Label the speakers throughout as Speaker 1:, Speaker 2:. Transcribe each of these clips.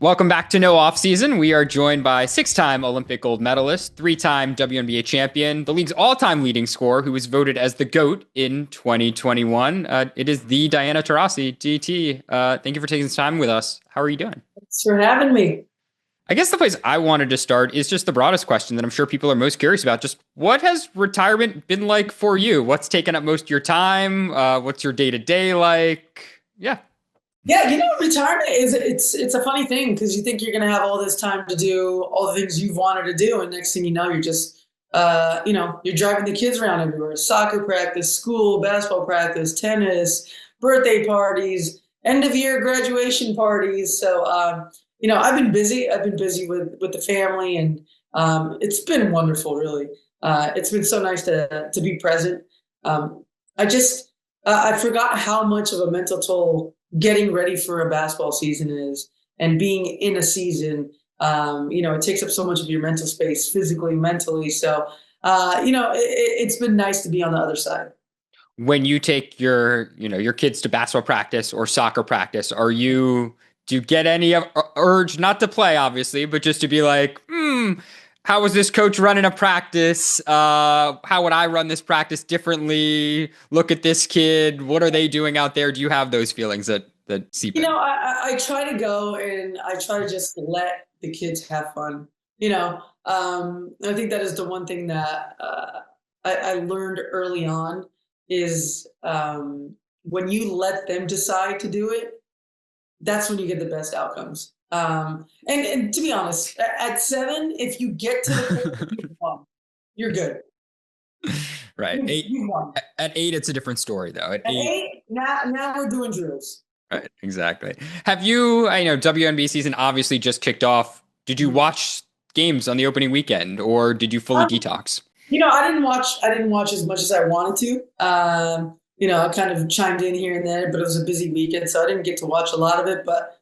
Speaker 1: Welcome back to No Off Season. We are joined by six-time Olympic gold medalist, three-time WNBA champion, the league's all-time leading scorer, who was voted as the GOAT in 2021. It is the Diana Taurasi, DT. Thank you for taking this time with us. How are you doing?
Speaker 2: Thanks for having me.
Speaker 1: I guess the place I wanted to start is just the broadest question that I'm sure people are most curious about. Just what has retirement been like for you? What's taken up most of your time? What's your day-to-day like? Yeah.
Speaker 2: Yeah, retirement is it's a funny thing because you think you're gonna have all this time to do all the things you've wanted to do, and next thing you know, you're just you're driving the kids around everywhere. Soccer practice, school, basketball practice, tennis, birthday parties, end of year graduation parties. So I've been busy. I've been busy with the family, and it's been wonderful, really. It's been so nice to be present. I just I forgot how much of a mental toll getting ready for a basketball season is, and being in a season. It takes up so much of your mental space, physically, mentally. So, it's been nice to be on the other side.
Speaker 1: When you take your kids to basketball practice or soccer practice, do you get any urge not to play, obviously, but just to be like, how is this coach running a practice? How would I run this practice differently? Look at this kid. What are they doing out there? Do you have those feelings that seep in?
Speaker 2: I try to go and I try to just let the kids have fun. I think that is the one thing that I learned early on is when you let them decide to do it, that's when you get the best outcomes. And to be honest, at 7, if you get to the point you've won, you're good.
Speaker 1: Right.
Speaker 2: You've won.
Speaker 1: At 8, it's a different story, though. At
Speaker 2: At
Speaker 1: 8,
Speaker 2: 8, now we're doing drills.
Speaker 1: right, exactly. Have you, I know WNBA season obviously just kicked off. Did you watch games on the opening weekend, or did you fully detox?
Speaker 2: I didn't watch as much as I wanted to. I kind of chimed in here and there, but it was a busy weekend, so I didn't get to watch a lot of it. But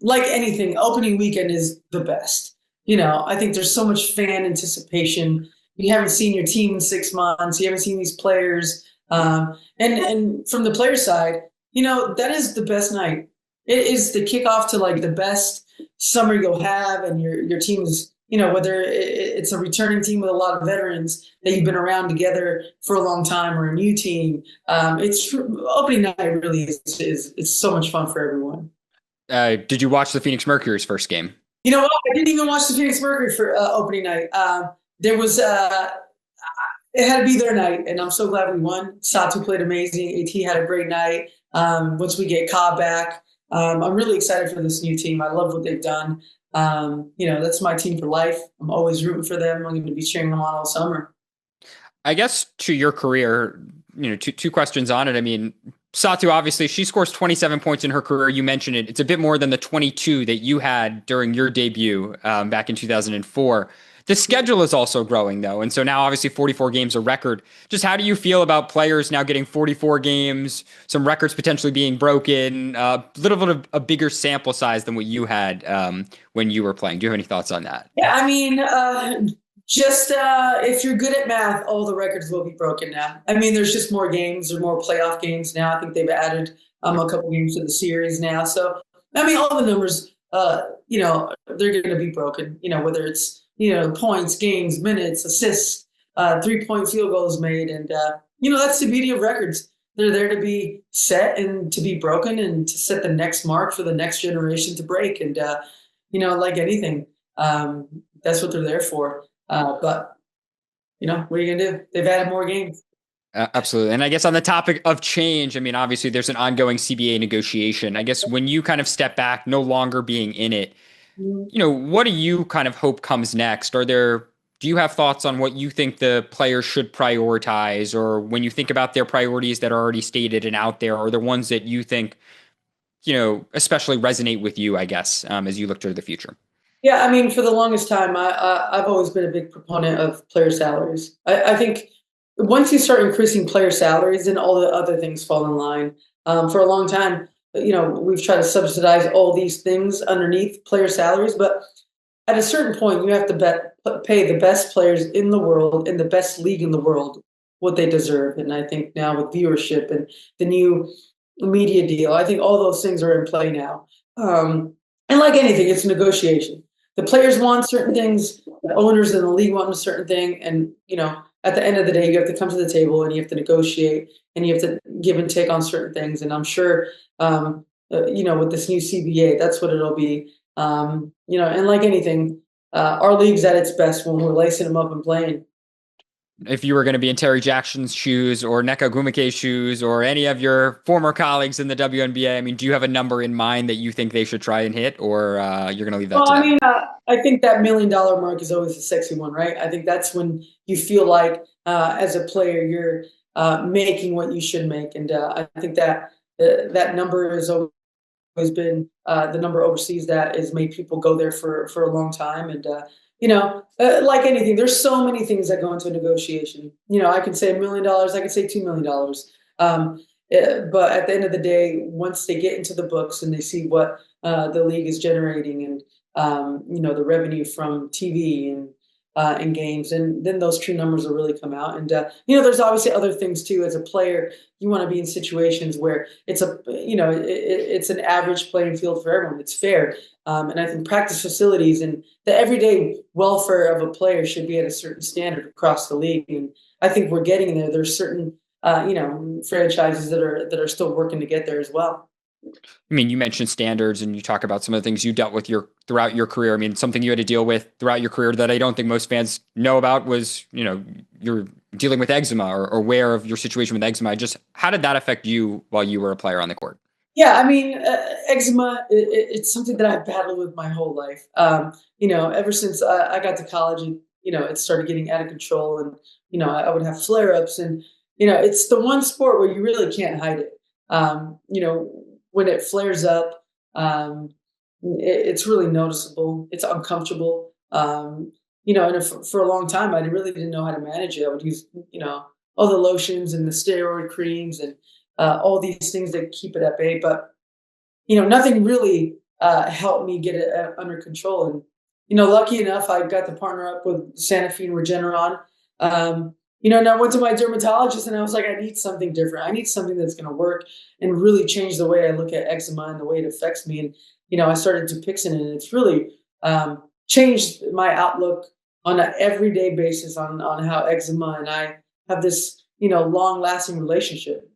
Speaker 2: like anything, opening weekend is the best. I think there's so much fan anticipation. You haven't seen your team in 6 months. You haven't seen these players, and from the player side, that is the best night. It is the kickoff to like the best summer you'll have, and your team is, whether it's a returning team with a lot of veterans that you've been around together for a long time, or a new team. It's opening night really is it's so much fun for everyone.
Speaker 1: Did you watch the Phoenix Mercury's first game?
Speaker 2: You know what? I didn't even watch the Phoenix Mercury for opening night. There was it had to be their night, and I'm so glad we won. Satu played amazing. AT had a great night. Once we get Cobb back, I'm really excited for this new team. I love what they've done. That's my team for life. I'm always rooting for them. I'm going to be cheering them on all summer.
Speaker 1: I guess to your career, two questions on it. I mean, Satu, obviously, she scores 27 points in her career. You mentioned it. It's a bit more than the 22 that you had during your debut back in 2004. The schedule is also growing, though. And so now, obviously, 44 games a record. Just how do you feel about players now getting 44 games, some records potentially being broken, a little bit of a bigger sample size than what you had when you were playing? Do you have any thoughts on that?
Speaker 2: Yeah, I mean, just if you're good at math, all the records will be broken now. I mean, there's just more games, there's more playoff games now. I think they've added a couple games to the series now. So, I mean, all the numbers, they're going to be broken, whether it's, points, games, minutes, assists, 3-point field goals made. And, that's the beauty of records. They're there to be set and to be broken and to set the next mark for the next generation to break. And, like anything, that's what they're there for. But what are you gonna do? They've added more games.
Speaker 1: Absolutely. And I guess on the topic of change, I mean, obviously there's an ongoing CBA negotiation. I guess when you kind of step back, no longer being in it, what do you kind of hope comes next? Do you have thoughts on what you think the players should prioritize? Or when you think about their priorities that are already stated and out there, are there ones that you think, especially resonate with you, I guess, as you look to the future?
Speaker 2: Yeah, I mean, for the longest time, I've always been a big proponent of player salaries. I think once you start increasing player salaries, then all the other things fall in line. For a long time, we've tried to subsidize all these things underneath player salaries, but at a certain point, you have to pay the best players in the world, in the best league in the world, what they deserve. And I think now with viewership and the new media deal, I think all those things are in play now. And like anything, it's negotiation. The players want certain things, the owners and the league want a certain thing, and at the end of the day, you have to come to the table and you have to negotiate and you have to give and take on certain things. And I'm sure, with this new CBA, that's what it'll be. And like anything, our league's at its best when we're lacing them up and playing.
Speaker 1: If you were going to be in Terry Jackson's shoes or Nneka Ogwumike's shoes or any of your former colleagues in the WNBA, I mean, do you have a number in mind that you think they should try and hit, or you're going to leave that
Speaker 2: Well,
Speaker 1: to
Speaker 2: I
Speaker 1: them?
Speaker 2: mean, I think that $1 million mark is always a sexy one, right? I think that's when you feel like, as a player, you're making what you should make, and I think that that number has always been the number overseas that has made people go there for a long time, and like anything, there's so many things that go into a negotiation. I can say $1 million, I can say $2 million. But at the end of the day, once they get into the books and they see what the league is generating, and the revenue from TV and games, and then those true numbers will really come out. And there's obviously other things too. As a player, you want to be in situations where it's an average playing field for everyone. It's fair, and I think practice facilities and the everyday welfare of a player should be at a certain standard across the league. And I think we're getting there. There's certain franchises that are still working to get there as well.
Speaker 1: I mean, you mentioned standards and you talk about some of the things you dealt with throughout your career. I mean, something you had to deal with throughout your career that I don't think most fans know about was, you're dealing with eczema or aware of your situation with eczema. Just how did that affect you while you were a player on the court?
Speaker 2: Yeah, I mean, eczema, it's something that I've battled with my whole life. Ever since I got to college, and, it started getting out of control, and, I would have flare ups, and, it's the one sport where you really can't hide it. When it flares up, it's really noticeable. It's uncomfortable. And for a long time, I really didn't know how to manage it. I would use, all the lotions and the steroid creams and all these things that keep it at bay. But, nothing really helped me get it under control. And, lucky enough, I got to partner up with Sanofi and Regeneron. And I went to my dermatologist and I was like, I need something different. I need something that's going to work and really change the way I look at eczema and the way it affects me. And, I started Petersen, and it's really changed my outlook on an everyday basis on how eczema and I have this, long lasting relationship.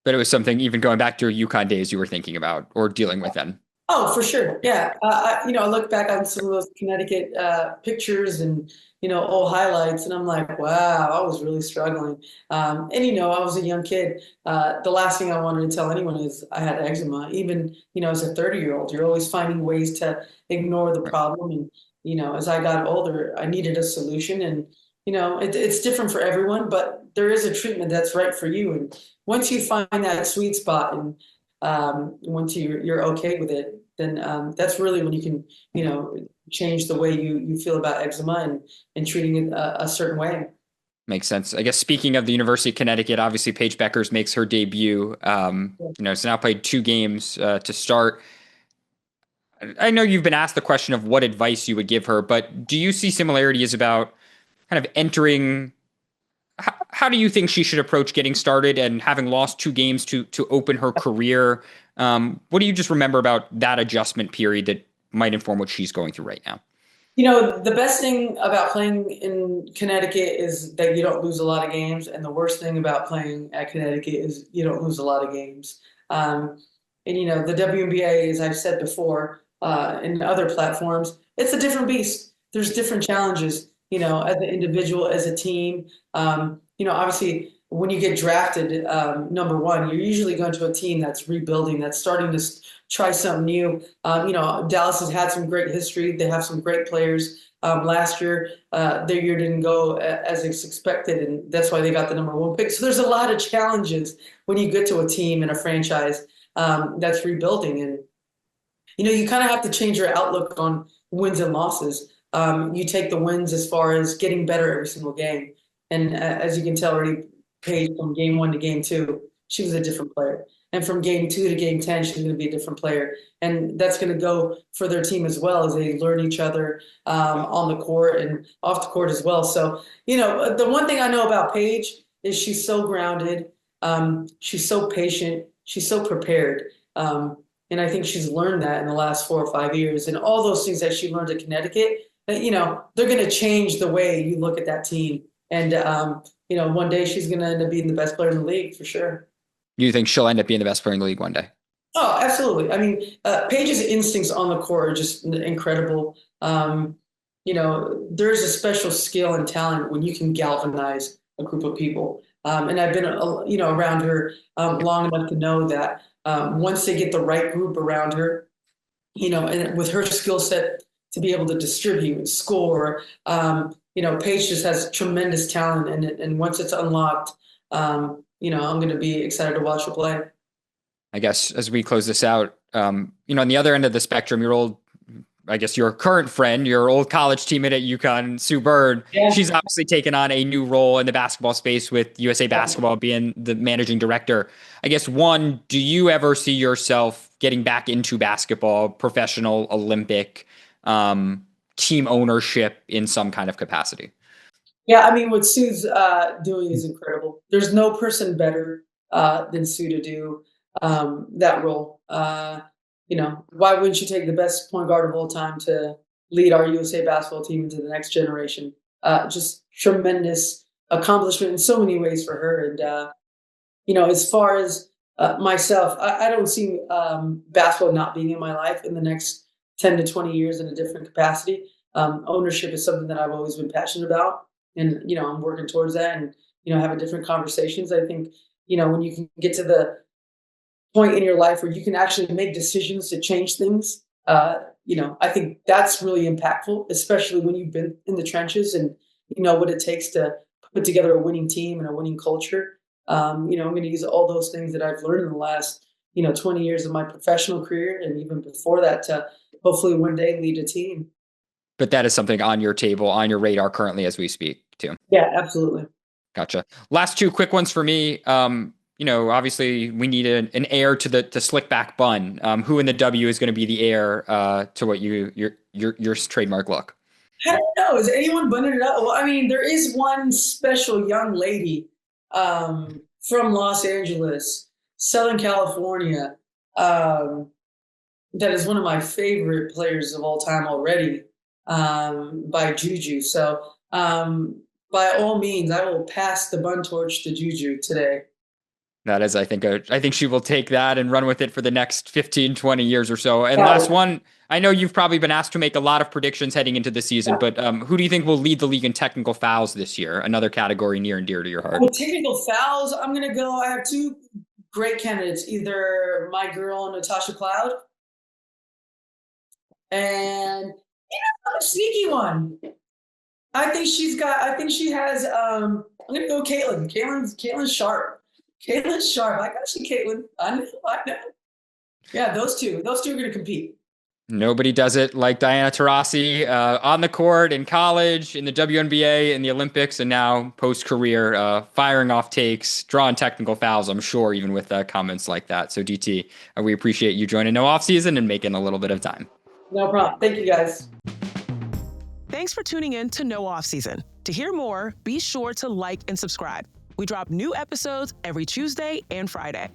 Speaker 1: But it was something even going back to your UConn days you were thinking about or dealing with then.
Speaker 2: Oh, for sure. Yeah. I look back on some of those Connecticut pictures and, old highlights, and I'm like, wow, I was really struggling. And, I was a young kid. The last thing I wanted to tell anyone is I had eczema. Even, as a 30-year-old, you're always finding ways to ignore the
Speaker 1: Right.
Speaker 2: problem. And, as I got older, I needed a solution. And, it's different for everyone, but there is a treatment that's right for you. And once you find that sweet spot, and once you're okay with it, then that's really when you can, change the way you feel about eczema, and treating it a certain way.
Speaker 1: Makes sense. I guess speaking of the University of Connecticut, obviously Paige Bueckers makes her debut. So now played 2 games to start. I know you've been asked the question of what advice you would give her, but do you see similarities about kind of entering? How do you think she should approach getting started and having lost 2 games to open her career? What do you just remember about that adjustment period that might inform what she's going through right now?
Speaker 2: The best thing about playing in Connecticut is that you don't lose a lot of games, and the worst thing about playing at Connecticut is you don't lose a lot of games. And the WNBA, as I've said before, in other platforms, it's a different beast. There's different challenges. As an individual, as a team. Obviously, when you get drafted, number one, you're usually going to a team that's rebuilding, that's starting to try something new. Dallas has had some great history. They have some great players. Last year, their year didn't go as expected, and that's why they got the number one pick. So there's a lot of challenges when you get to a team and a franchise that's rebuilding. And, you kind of have to change your outlook on wins and losses. You take the wins as far as getting better every single game. And as you can tell already, Paige, from game 1 to game 2, she was a different player. And from game 2 to game 10, she's going to be a different player. And that's going to go for their team as well, as they learn each other on the court and off the court as well. So, the one thing I know about Paige is she's so grounded. She's so patient. She's so prepared. And I think she's learned that in the last 4 or 5 years. And all those things that she learned at Connecticut, you know, they're going to change the way you look at that team. And, you know, one day she's going to end up being the best player in the league for sure.
Speaker 1: You think she'll end up being the best player in the league one day?
Speaker 2: Oh, absolutely. I mean, Paige's instincts on the court are just incredible. You know, there's a special skill and talent when you can galvanize a group of people. And I've been, you know, around her long enough to know that once they get the right group around her, you know, and with her skill set to be able to distribute and score, you know, Paige just has tremendous talent. And once it's unlocked, you know, I'm going to be excited to watch her play.
Speaker 1: I guess as we close this out, you know, on the other end of the spectrum, your current friend, your old college teammate at UConn, Sue Bird, she's obviously taken on a new role in the basketball space with USA Basketball being the managing director. I guess, one, do you ever see yourself getting back into basketball, professional, Olympic, team ownership in some kind of capacity?
Speaker 2: Yeah, I mean, what Sue's doing is incredible. There's no person better than Sue to do that role. You know, why wouldn't you take the best point guard of all time to lead our USA basketball team into the next generation? Just tremendous accomplishment in so many ways for her. And, you know, as far as myself, I don't see basketball not being in my life in the next 10 to 20 years in a different capacity. Ownership is something that I've always been passionate about. And, you know, I'm working towards that and, you know, having different conversations. I think, you know, when you can get to the point in your life where you can actually make decisions to change things, you know, I think that's really impactful, especially when you've been in the trenches and you know what it takes to put together a winning team and a winning culture. You know, I'm going to use all those things that I've learned in the last, you know, 20 years of my professional career and even before that to hopefully one day lead a team.
Speaker 1: But that is something on your table, on your radar currently as we speak too.
Speaker 2: Yeah, absolutely.
Speaker 1: Gotcha. Last two quick ones for me. You know, obviously we need an heir to the slick back bun. Who in the W is going to be the heir to what your trademark look?
Speaker 2: I don't know. Is anyone bunning it up? Well, I mean, there is one special young lady from Los Angeles, Southern California, that is one of my favorite players of all time already, by Juju. So by all means, I will pass the bun torch to Juju today.
Speaker 1: That is, I think she will take that and run with it for the next 15, 20 years or so. And last one, I know you've probably been asked to make a lot of predictions heading into the season, but who do you think will lead the league in technical fouls this year? Another category near and dear to your heart.
Speaker 2: Well, technical fouls, I'm going to go. I have two great candidates, either my girl, Natasha Cloud, and, you know, a sneaky one. I think she has, I'm going to go Caitlin. Caitlin's sharp. Caitlin's sharp. I got to see Caitlin. I know. Yeah, those two are going to compete.
Speaker 1: Nobody does it like Diana Taurasi on the court, in college, in the WNBA, in the Olympics, and now post-career, firing off takes, drawing technical fouls, I'm sure, even with comments like that. So, DT, we appreciate you joining No Off Season and making a little bit of time.
Speaker 2: No problem. Thank you, guys.
Speaker 3: Thanks for tuning in to No Off Season. To hear more, be sure to like and subscribe. We drop new episodes every Tuesday and Friday.